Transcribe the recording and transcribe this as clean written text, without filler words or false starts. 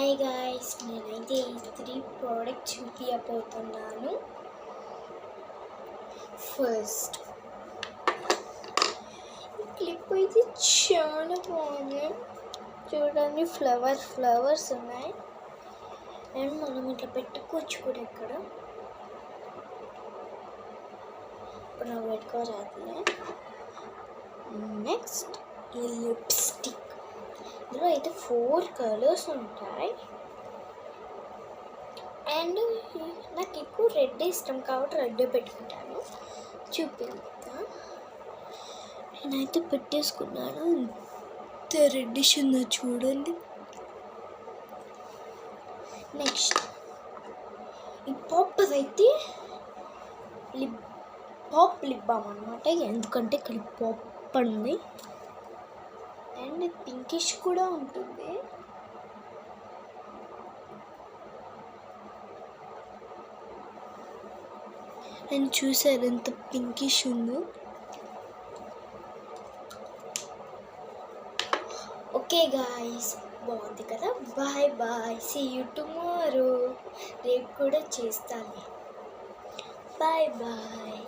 Hi guys, నేనైతే ఈ 3 products చూపించబోతున్నాను. ఫస్ట్ ఈ క్లిప్ అయితే చాలా బాగుంది. చూడండి, ఫ్లవర్స్ ఉన్నాయి. అండ్ మనం ఇట్లా పెట్టుకోవచ్చు కూడా. ఇక్కడ ఇప్పుడు నాకు పెట్టుకోరాదులే. నెక్స్ట్ ఈ లిప్స్టిక్. ఇందులో అయితే 4 కలర్స్ ఉంటాయి. అండ్ నాకు ఎక్కువ రెడ్ ఇష్టం కాబట్టి రెడ్ పెట్టుకుంటాను. చూపిస్తా. నేనైతే పెట్టేసుకున్నాను. ఇంత రెడ్డిష్ ఉందో చూడండి. నెక్స్ట్ ఈ పాప్ అయితే లిప్ బామ్ అనమాట. ఎందుకంటే ఇక్కడ పాప్ ఉంది అండ్ పింకిష్ కూడా ఉంటుంది. అండ్ చూసారు ఎంత పింకిష్ ఉందో. ఓకే గాయ్స్, బాగుంది కదా. Bye bye, see you tomorrow. రేపు కూడా చేస్తాను. Bye bye.